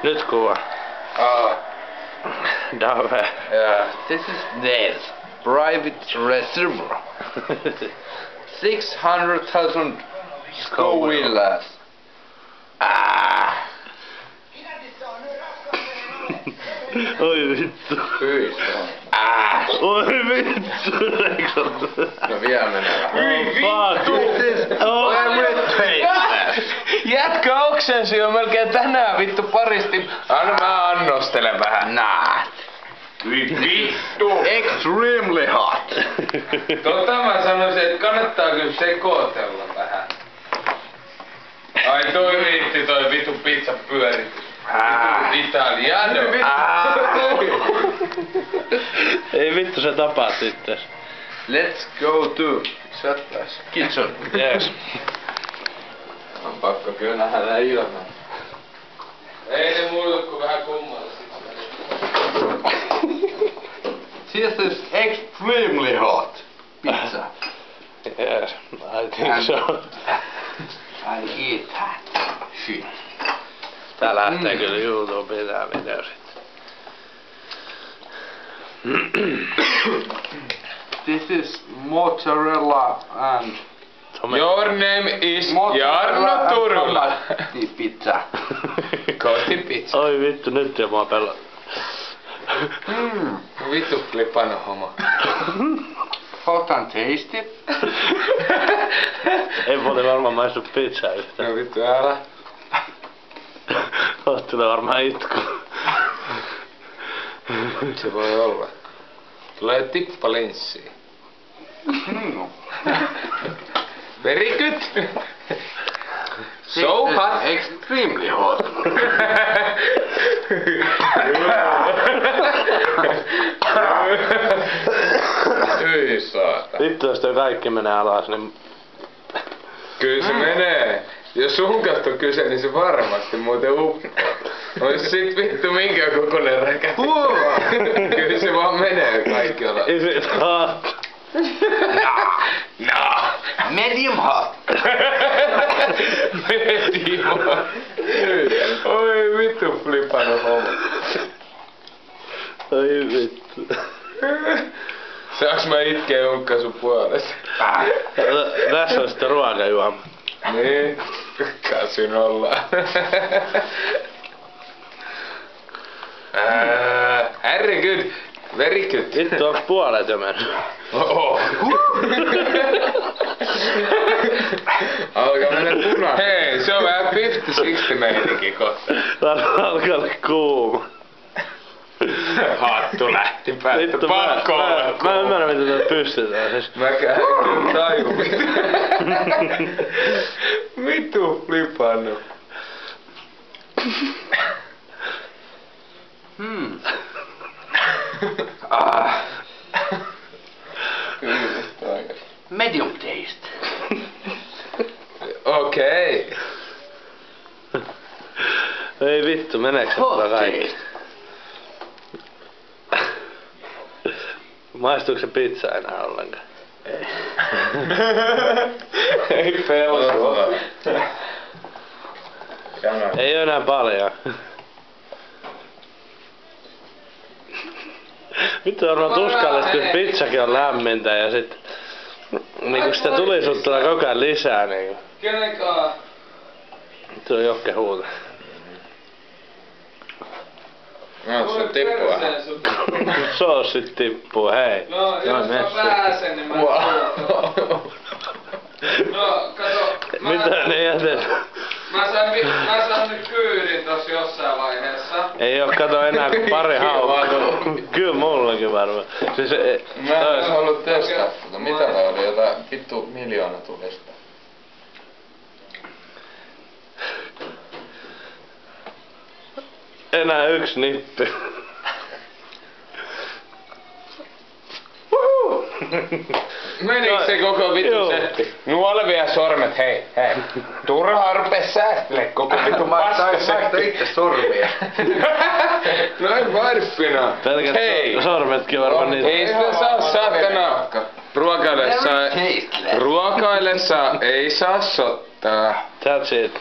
Nyt kuva. Dave. This is this private reservoir. 600,000 Scovillas. Oi vittu. Oi vittu. No vielä menee vähän. Jätkä oksensi jo melkein tänään vittu paristi. Anna mä annostelen vähän. Nah. Vittu. Extremely hot. Mä sanoisin, että kannattaa kyllä sekoitella vähän. Ai toi riitti toi vitu pizza pyöritys. Italiano. Ei vittu se tapaat itses. Let's go to kitchen. Yes. On pakko kyllä nähdä ilman. Ei ne mulle ku vähän kummalliset. This is extremely hot pizza. Yes, I think so. I eat that shit. Tää lähtee kyllä YouTubeen tää video sit. This is mozzarella and Your name is Jarno Turula. Pizza. Kotipizza. Oi vittu, nyt jo mua pelaa. Vittu flipannut homo. Hot and tasty. Ei muuten varmaan maistu pizzaa yhtään. No vittu älä. Oot tulee varmaan itku. Se voi olla. Tulee tippa linssiin. Very good. So hot. Extremely hot. Hyi saata. Vittu jos toi kaikki menee alas, niin... Kyllä se menee. Jos sun kanssa on kyse, niin se varmasti muuten uppoo. Ois sit vittu minkä kokoinen räkäti. Kyllä se vaan menee kaikki alas. Is it hot? No. Medium hot. Medium hot. Oi vittu flipannut homma. Oi vittu. Saaks mä itkeä Junkka sun puolesta? Tässä on sitten ruokajuoma. Niin, 8-0. Very good. Very good. Vittu onks puolet jo mennyt? Oho. Alkaa mennä punainen. Hei, se on vähän 50-60 meininki kohta. Varmaan alkaa olla kuuma. Hattu lähti päästä. Vittu Pakko olla mä ymmärrän mitä täältä pystytään siis. Mäkään kyllä taju. Vittu flipannut. Medium taste. Okei. Ei vittu, meneekö Hot se kaikki? taste. Maistuuko se pizza enää ollenkaan? Ei pelkoa. Ei oo enää paljon. Vittu varmaan tuskallista, kun pizzakin on lämmintä ja sit... Niinku sitä tulisuutta koko ajan lisää niinku. Kenenkaan? Tuo Jokke huuta. No, se tippuu vähän. Soossit tippuu, hei. No, jos mä pääsen, niin mä No, kato. Mitä ne jätet? Mä saan nyt kyydin tossa jossain vaiheessa. Ei oo kato enää kuin pari haukkaa. Kyllä mullakin varmaan. Siis, Mä en halua testaa sitä. Mitä mä olin? Jotain vittu 1 000 000 tulista. enää yksi nippi. Menikö se koko vittu setti? Nuole vielä sormet, hei, hei. Turhaa rupee säästele koko vittu paskasetti. itse sormia. Noin varppina. Pelkät sormetkin varmaan niitä. Ei sitä saa saatana. Ruokailessa ei saa sottaa. That's it.